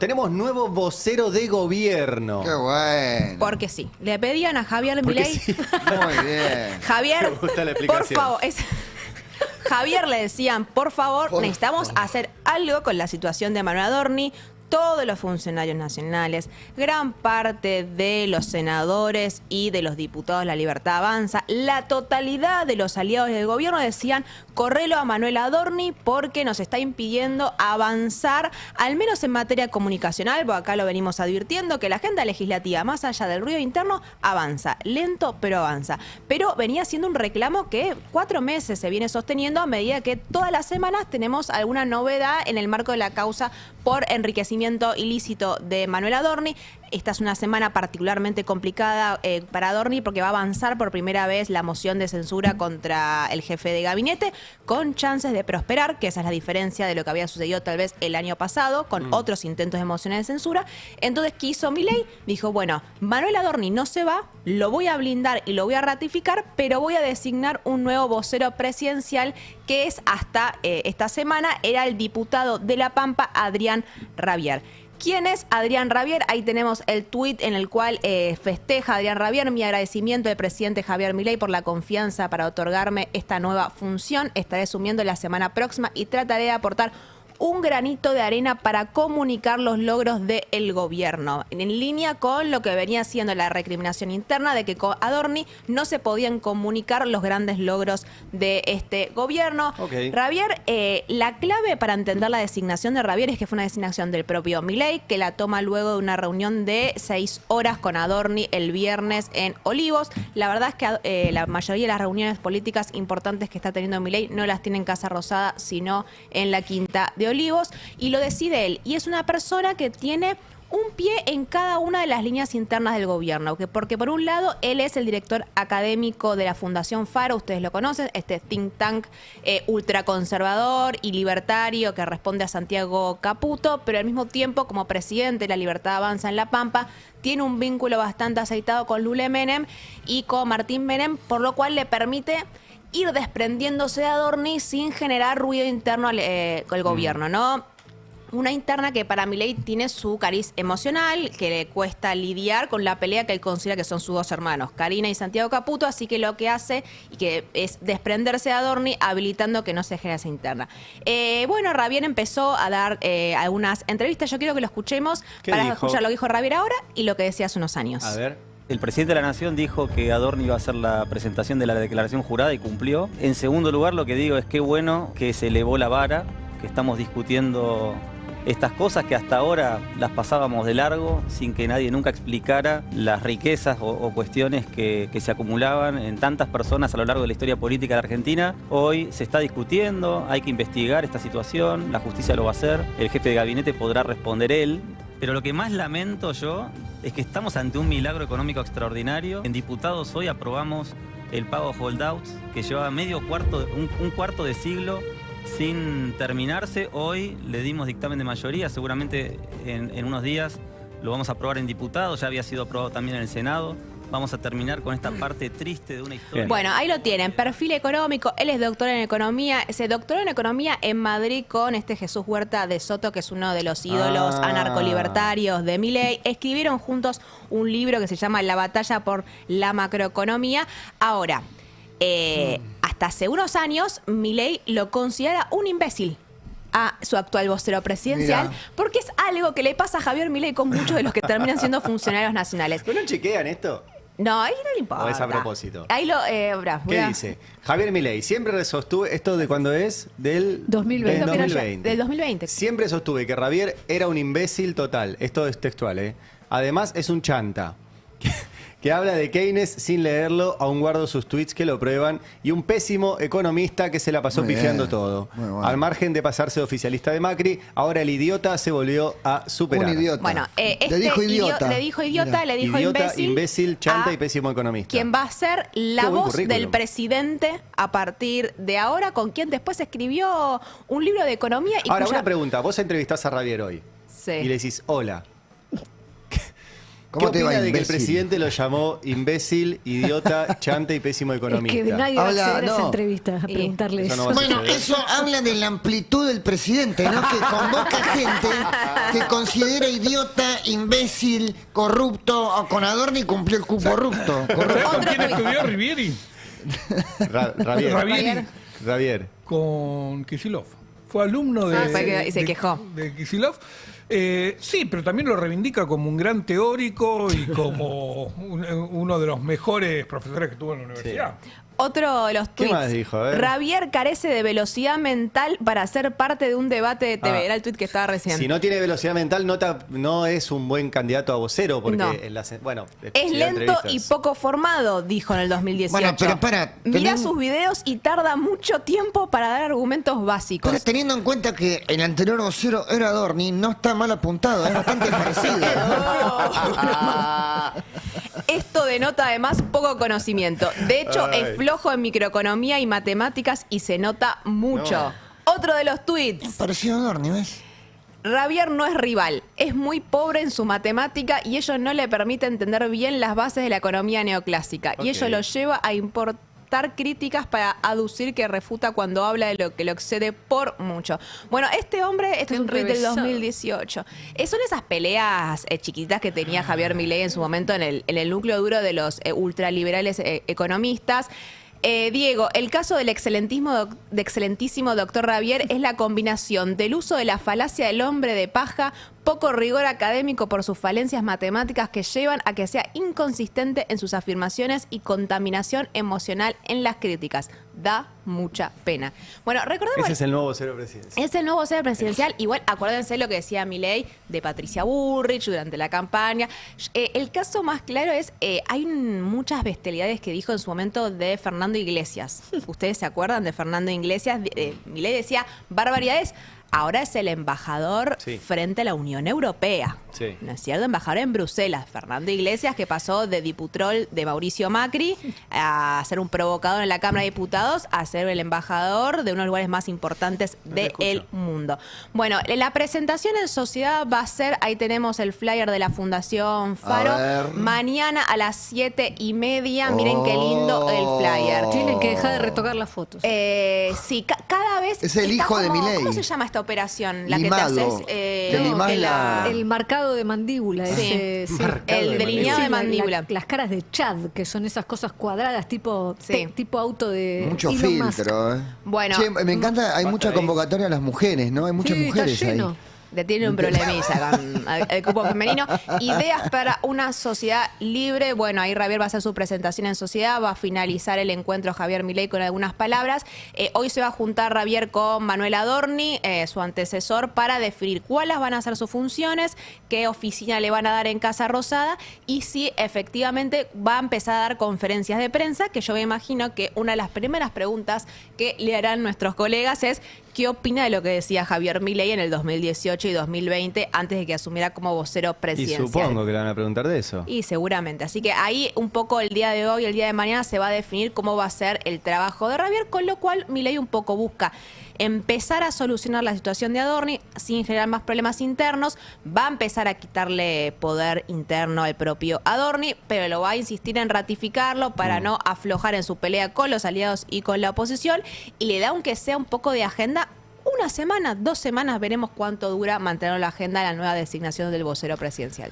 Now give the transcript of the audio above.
Tenemos nuevo vocero de gobierno. Qué bueno. Porque sí. Le pedían a Javier Porque Milei. sí. Muy bien. Javier, Me gusta la por explicación. favor. Javier le decían, por favor, necesitamos hacer algo con la situación de Manuel Adorni. Todos los funcionarios nacionales, gran parte de los senadores y de los diputados de La Libertad Avanza, la totalidad de los aliados del gobierno decían, correlo a Manuel Adorni porque nos está impidiendo avanzar, al menos en materia comunicacional, porque acá lo venimos advirtiendo, que la agenda legislativa, más allá del ruido interno, avanza, lento pero avanza. Pero venía siendo un reclamo que 4 meses se viene sosteniendo a medida que todas las semanas tenemos alguna novedad en el marco de la causa por enriquecimiento ilícito de Manuel Adorni. Esta es una semana particularmente complicada para Adorni porque va a avanzar por primera vez la moción de censura contra el jefe de gabinete con chances de prosperar, que esa es la diferencia de lo que había sucedido tal vez el año pasado con otros intentos de mociones de censura. Entonces, ¿qué hizo Milei? Dijo, bueno, Manuel Adorni no se va, lo voy a blindar y lo voy a ratificar, pero voy a designar un nuevo vocero presidencial que es hasta esta semana, era el diputado de La Pampa, Adrián Rabier. ¿Quién es Adrián Rabier? Ahí tenemos el tuit en el cual festeja Adrián Rabier. Mi agradecimiento al presidente Javier Milei por la confianza para otorgarme esta nueva función. Estaré asumiendo la semana próxima y trataré de aportar un granito de arena para comunicar los logros del gobierno, en línea con lo que venía siendo la recriminación interna de que con Adorni no se podían comunicar los grandes logros de este gobierno. Okay. Rabier, la clave para entender la designación de Rabier es que fue una designación del propio Milei, que la toma luego de una reunión de 6 horas con Adorni el viernes en Olivos. La verdad es que la mayoría de las reuniones políticas importantes que está teniendo Milei no las tiene en Casa Rosada, sino en la Quinta de Olivos, y lo decide él. Y es una persona que tiene un pie en cada una de las líneas internas del gobierno, porque por un lado él es el director académico de la Fundación Faro, ustedes lo conocen, este think tank ultraconservador y libertario que responde a Santiago Caputo, pero al mismo tiempo como presidente de La Libertad Avanza en La Pampa, tiene un vínculo bastante aceitado con Lule Menem y con Martín Menem, por lo cual le permite ir desprendiéndose de Adorni sin generar ruido interno con el gobierno, ¿no? Una interna que para Milei tiene su cariz emocional, que le cuesta lidiar con la pelea que él considera que son sus dos hermanos, Karina y Santiago Caputo, así que lo que hace y que es desprenderse de Adorni, habilitando que no se genere esa interna. Bueno, Rabier empezó a dar algunas entrevistas, yo quiero que lo escuchemos para escuchar lo que dijo Rabier ahora y lo que decía hace unos años. A ver. El presidente de la Nación dijo que Adorni iba a hacer la presentación de la declaración jurada y cumplió. En segundo lugar, lo que digo es qué bueno que se elevó la vara, que estamos discutiendo estas cosas que hasta ahora las pasábamos de largo sin que nadie nunca explicara las riquezas o cuestiones que se acumulaban en tantas personas a lo largo de la historia política de la Argentina. Hoy se está discutiendo, hay que investigar esta situación, la justicia lo va a hacer, el jefe de gabinete podrá responder él. Pero lo que más lamento yo es que estamos ante un milagro económico extraordinario. En diputados hoy aprobamos el pago holdouts que llevaba un cuarto de siglo sin terminarse. Hoy le dimos dictamen de mayoría, seguramente en unos días lo vamos a aprobar en diputados, ya había sido aprobado también en el Senado. Vamos a terminar con esta parte triste de una historia. Bueno, ahí lo tienen, perfil económico, él es doctor en economía, se doctoró en economía en Madrid con Jesús Huerta de Soto, que es uno de los ídolos anarcolibertarios de Milei. Escribieron juntos un libro que se llama La batalla por la macroeconomía. Ahora, hasta hace unos años, Milei lo considera un imbécil a su actual vocero presidencial, porque es algo que le pasa a Javier Milei con muchos de los que terminan siendo funcionarios nacionales. ¿Pero no chequean esto? No, ahí no le importa. ¿O es a propósito? Ahí lo, ¿Qué dice? Javier Milei, siempre sostuve, ¿esto de cuándo es? Del 2020. Del 2020. Del 2020. Siempre sostuve que Rabier era un imbécil total. Esto es textual, ¿eh? Además, es un chanta. Que habla de Keynes sin leerlo, aún guardo sus tweets que lo prueban, y un pésimo economista que se la pasó pifiando todo. Bueno. Al margen de pasarse de oficialista de Macri, ahora el idiota se volvió a superar. Un idiota. Bueno, le dijo idiota. Le dijo idiota, Mirá. le dijo Idiota, imbécil, chanta a y pésimo economista. quien va a ser la Qué buen voz currículum. del presidente a partir de ahora, con quien después escribió un libro de economía. Y Ahora, cuya- una pregunta. Vos entrevistás a Rabier hoy Sí. y le decís, hola. ¿Qué ¿Cómo te va, opina de que el imbécil? presidente lo llamó imbécil, idiota, chanta y pésimo economista? Es que nadie va a Habla- acceder a esa no. entrevista a preguntarle Eso eso. no va a Bueno, suceder. eso habla de la amplitud del presidente, ¿no? Que convoca gente que considera idiota, imbécil, corrupto, con Adorni cumplió el cupo corrupto. ¿Sabés con quién estudió Rivieri? Ravier. Ravieri. Ravier. Con Kicillof. Fue alumno de... y se quejó. De Kicillof. Sí, pero también lo reivindica como un gran teórico y como uno de los mejores profesores que tuvo en la universidad. Otro de los ¿Qué tweets. más dijo? A ver. Ravier carece de velocidad mental para ser parte de un debate de TV. Era el tweet que estaba recién. Si no tiene velocidad mental, no es un buen candidato a vocero, porque No. Es lento y poco formado, dijo en el 2018. Bueno, pero para, Mira sus videos y tarda mucho tiempo para dar argumentos básicos. Pero teniendo en cuenta que el anterior vocero era Adorni, no está mal apuntado, es bastante parecido. Esto denota además poco conocimiento. De hecho, Ay. es flojo en microeconomía y matemáticas y se nota mucho. No. Otro de los tweets. Parecido a Adorni, ¿ves? Ravier no es rival, es muy pobre en su matemática y ello no le permite entender bien las bases de la economía neoclásica. Ok. Y ello lo lleva a importar críticas para aducir que refuta cuando habla de lo que lo excede por mucho. Bueno, este hombre, este es un tweet del Enrevesado. 2018. Son esas peleas chiquititas que tenía Javier Milei en su momento en el núcleo duro de los ultraliberales economistas. Diego, el caso del excelentísimo doctor Ravier es la combinación del uso de la falacia del hombre de paja, poco rigor académico por sus falencias matemáticas que llevan a que sea inconsistente en sus afirmaciones y contaminación emocional en las críticas. Da mucha pena. Bueno, recordemos... Ese es el nuevo vocero presidencial. Es el nuevo vocero presidencial. Igual, acuérdense lo que decía Milei de Patricia Bullrich durante la campaña. El caso más claro es, hay muchas bestialidades que dijo en su momento de Fernando Iglesias. ¿Ustedes se acuerdan de Fernando Iglesias? Milei decía barbaridades. Ahora es el embajador frente a la Unión Europea. Sí. ¿No es cierto? Embajador en Bruselas. Fernando Iglesias, que pasó de diputrol de Mauricio Macri a ser un provocador en la Cámara de Diputados a ser el embajador de uno de los lugares más importantes del mundo. Bueno, la presentación en sociedad va a ser, ahí tenemos el flyer de la Fundación Faro, A ver. mañana a las 7:30. Miren qué lindo el flyer. Tienen que dejar de retocar las fotos. Sí, cada vez... Es el está hijo de como- Milei. ¿Cómo se llama esta operación? La Limado. que te haces... Que limás que la- El marcado de mandíbula. Sí. Ese, sí. El delineado de mandíbula. Las caras de Chad, que son esas cosas cuadradas tipo, Sí. tipo auto de Mucho Elon Musk. filtro, ¿eh? Bueno. Che, me encanta, hay mucha ahí. convocatoria a las mujeres, ¿no? Hay muchas Sí, mujeres está lleno. ahí. Tiene un problemilla con el cupo femenino. Ideas para una sociedad libre. Bueno, ahí Javier va a hacer su presentación en sociedad, va a finalizar el encuentro Javier Milei con algunas palabras. Hoy se va a juntar Javier con Manuel Adorni, su antecesor, para definir cuáles van a ser sus funciones, qué oficina le van a dar en Casa Rosada y si efectivamente va a empezar a dar conferencias de prensa, que yo me imagino que una de las primeras preguntas que le harán nuestros colegas es ¿qué opina de lo que decía Javier Milei en el 2018 y 2020 antes de que asumiera como vocero Y presidencial? supongo que le van a preguntar de eso. Y seguramente. Así que ahí un poco el día de hoy, el día de mañana se va a definir cómo va a ser el trabajo de Javier, con lo cual Milei un poco busca empezar a solucionar la situación de Adorni sin generar más problemas internos, va a empezar a quitarle poder interno al propio Adorni, pero lo va a insistir en ratificarlo para no aflojar en su pelea con los aliados y con la oposición, y le da aunque sea un poco de agenda. Una semana, 2 semanas, veremos cuánto dura mantener la agenda la nueva designación del vocero presidencial.